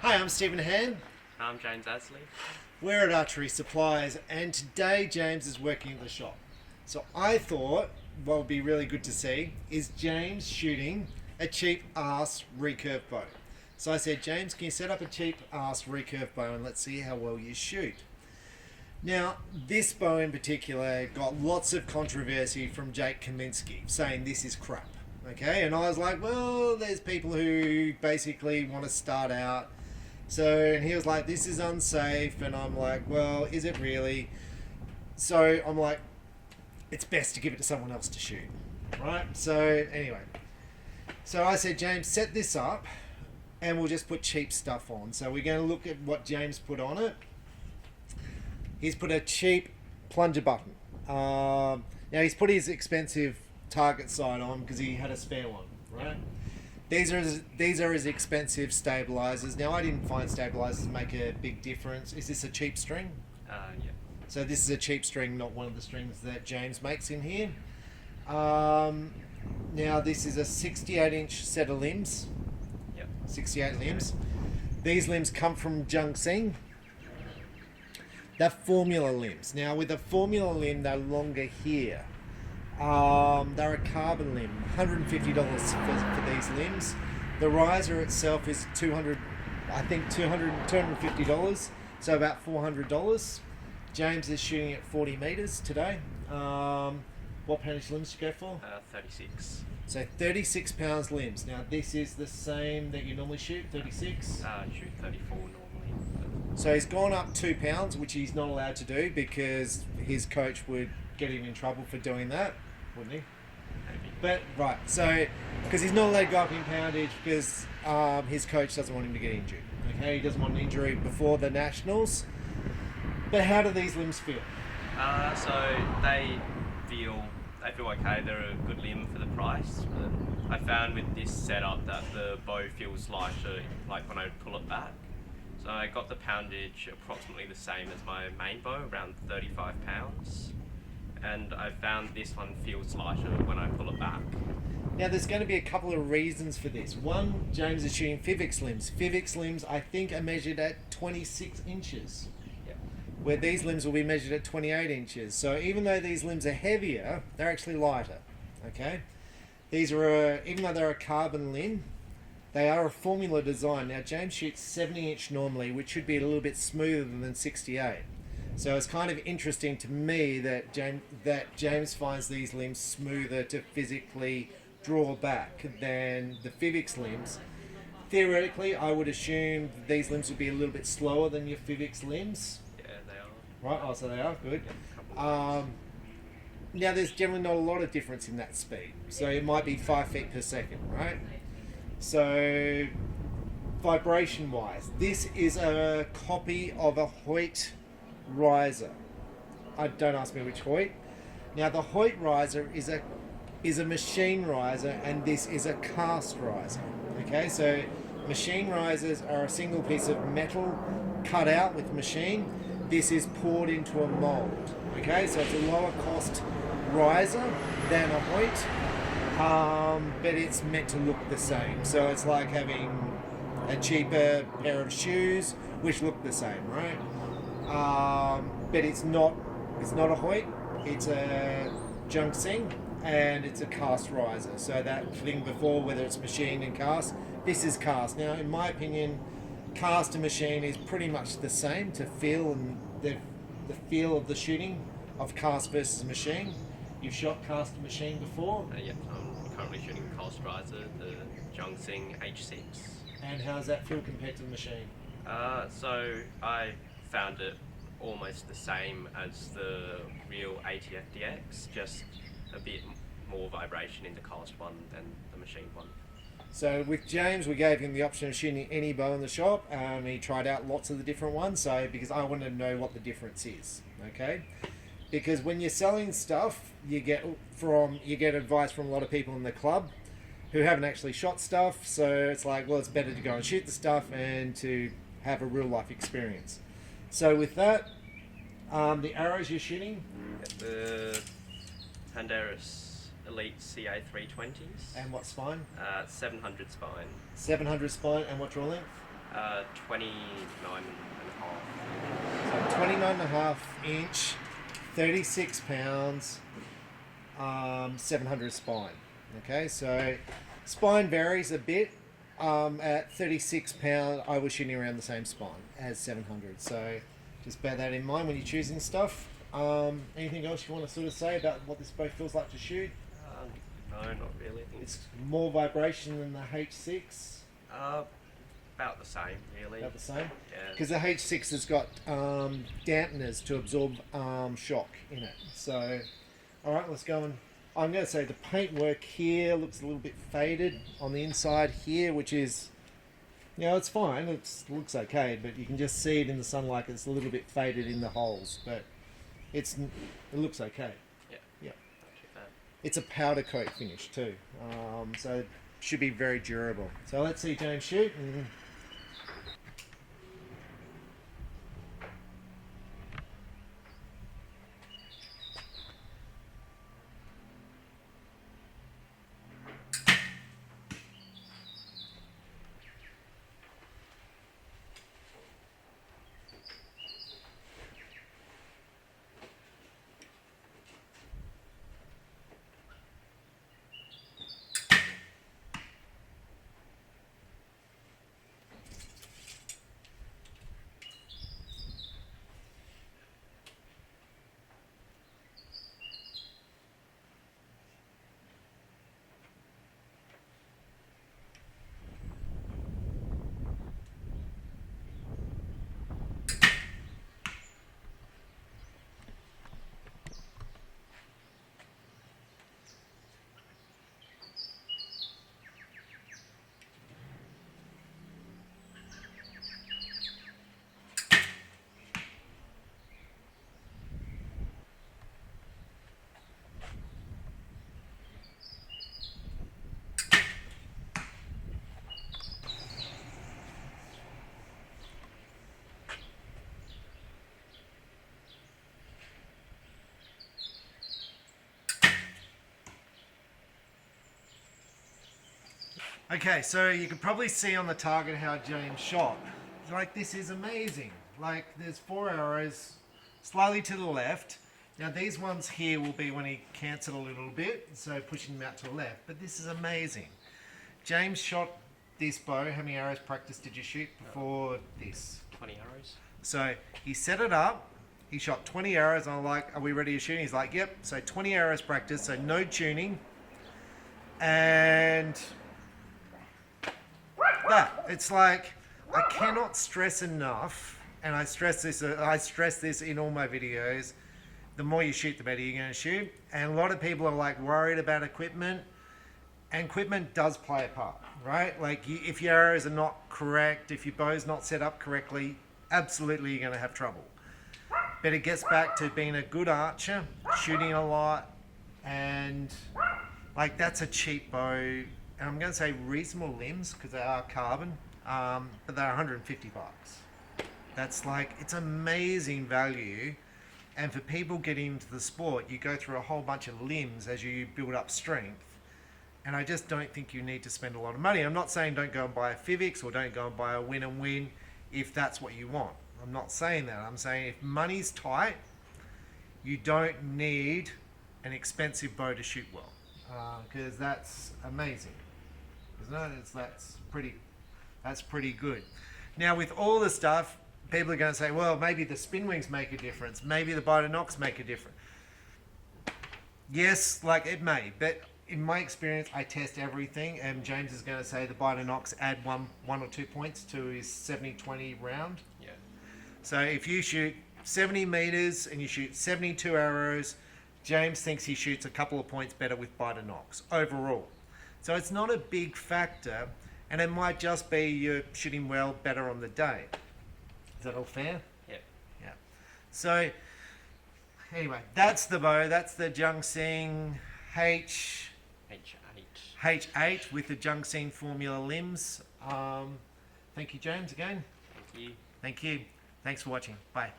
Hi, I'm Stephen Han. I'm James Azli. We're at Archery Supplies, and today James is working at the shop. So I thought what would be really good to see is James shooting a cheap ass recurve bow. So I said, James, can you set up a cheap ass recurve bow and let's see how well you shoot? Now, this bow in particular got lots of controversy from Jake Kaminsky saying this is crap. Okay, and I was like, well, there's people who basically want to start out. So, and he was like, this is unsafe. And I'm like, well, is it really? So I'm like, it's best to give it to someone else to shoot. Right? So, anyway. So I said, James, set this up and we'll just put cheap stuff on. So we're going to look at what James put on it. He's put a cheap plunger button. Now, he's put his expensive target sight on because he had a spare one, right? These are his expensive stabilizers. Now, I didn't find stabilizers make a big difference. Is this a cheap string? Yeah. So this is a cheap string, not one of the strings that James makes in here. Now, this is a 68-inch set of limbs. Yep. 68 limbs. These limbs come from Junxing. They're formula limbs. Now, with a formula limb, they're longer here. They're a carbon limb, $150 for these limbs. The riser itself is $250, so about $400. James is shooting at 40 meters today. What poundage limbs do you go for? 36. So 36 pounds limbs. Now this is the same that you normally shoot, 36? Shoot 34 normally. So he's gone up 2 pounds, which he's not allowed to do because his coach would get him in trouble for doing that, wouldn't he? Maybe. But, right, so, because he's not allowed to go up in poundage because his coach doesn't want him to get injured. Okay, he doesn't want an injury before the Nationals. But how do these limbs feel? So they feel okay. They're a good limb for the price. But I found with this setup that the bow feels lighter, like when I pull it back. So I got the poundage approximately the same as my main bow, around 35 pounds. And I found this one feels lighter when I pull it back. Now, there's going to be a couple of reasons for this. One, James is shooting Fivix limbs. Fivix limbs, I think, are measured at 26 inches. Yep. Where these limbs will be measured at 28 inches. So even though these limbs are heavier, they're actually lighter. Okay? These are, even though they're a carbon limb, they are a formula design. Now, James shoots 70-inch normally, which should be a little bit smoother than 68. So it's kind of interesting to me that James finds these limbs smoother to physically draw back than the Fivix limbs. Theoretically, I would assume that these limbs would be a little bit slower than your Fivix limbs. Yeah, they are. Right, oh, so they are, good. Yep, couple of Now, there's generally not a lot of difference in that speed. So it might be 5 feet per second, right? So, vibration-wise, this is a copy of a Hoyt riser. Don't ask me which Hoyt. Now, the Hoyt riser is a machine riser, and this is a cast riser. Okay, so machine risers are a single piece of metal cut out with machine. This is poured into a mold. Okay, so it's a lower cost riser than a Hoyt. But it's meant to look the same. So it's like having a cheaper pair of shoes, which look the same, right? But it's not a Hoyt. It's a Junxing, and it's a cast riser. So that thing before, whether it's machine and cast, this is cast. Now, in my opinion, cast and machine is pretty much the same to feel, and the feel of the shooting of cast versus machine. You've shot cast and machine before? Yeah, I'm currently shooting cast riser, the Junxing H6. And how does that feel compared to the machine? So I found it almost the same as the real ATFDX, just a bit more vibration in the cast one than the machine one. So with James, we gave him the option of shooting any bow in the shop. He tried out lots of the different ones, so because I wanted to know what the difference is, okay? Because when you're selling stuff, you get advice from a lot of people in the club who haven't actually shot stuff. So it's like, well, it's better to go and shoot the stuff and to have a real life experience. So with that, the arrows you're shooting? The Pandarus Elite CA320s. And what spine? 700 spine. 700 spine, and what draw length? 29 and a half. So 29.5 inch, 36 pounds, 700 spine. Okay, so spine varies a bit. At 36 pound, I was shooting around the same spine as 700. So just bear that in mind when you're choosing stuff. Anything else you want to sort of say about what this bow feels like to shoot? No, not really. I think It's more vibration than the H6. About the same, really. About the same? Yeah. Because the H6 has got dampeners to absorb shock in it. So, alright, let's go and... I'm going to say the paintwork here looks a little bit faded on the inside here, which is... You know, it's fine. It looks okay, but you can just see it in the sunlight. It's a little bit faded in the holes, but it looks okay. Yeah. Yeah. Not too bad. It's a powder coat finish too, so it should be very durable. So let's see James shoot. Okay, so you can probably see on the target how James shot. Like, this is amazing. Like, there's 4 arrows slightly to the left. Now these ones here will be when he cants it a little bit, so pushing them out to the left. But this is amazing. James shot this bow. How many arrows practice did you shoot before this? 20 arrows. So he set it up. He shot 20 arrows, and I'm like, "Are we ready to shoot?" He's like, "Yep." So 20 arrows practice. So no tuning, and that it's like I cannot stress enough, and I stress this in all my videos. The more you shoot, the better you're going to shoot. And a lot of people are like worried about equipment, and equipment does play a part, right? Like if your arrows are not correct, if your bow's not set up correctly, absolutely you're going to have trouble. But it gets back to being a good archer, shooting a lot, and like that's a cheap bow. And I'm going to say reasonable limbs because they are carbon, but they're 150 bucks. That's like, it's amazing value. And for people getting into the sport, you go through a whole bunch of limbs as you build up strength. And I just don't think you need to spend a lot of money. I'm not saying don't go and buy a Fivix or don't go and buy a Win and Win if that's what you want. I'm not saying that. I'm saying if money's tight, you don't need an expensive bow to shoot well, because that's amazing, isn't it? That's pretty good. Now with all the stuff, people are going to say, well, maybe the spin wings make a difference. Maybe the biter nocks make a difference. Yes, like it may, but in my experience, I test everything, and James is going to say the biter nocks add one or 2 points to his 70-20 round. Yeah. So if you shoot 70 meters and you shoot 72 arrows, James thinks he shoots a couple of points better with biter nocks overall. So it's not a big factor, and it might just be you're shooting well better on the day. Is that all fair? Yeah. Yeah. So anyway, that's the bow. That's the Junxing H8. H8 with the Junxing formula limbs. Thank you, James, again. Thank you. Thank you. Thanks for watching. Bye.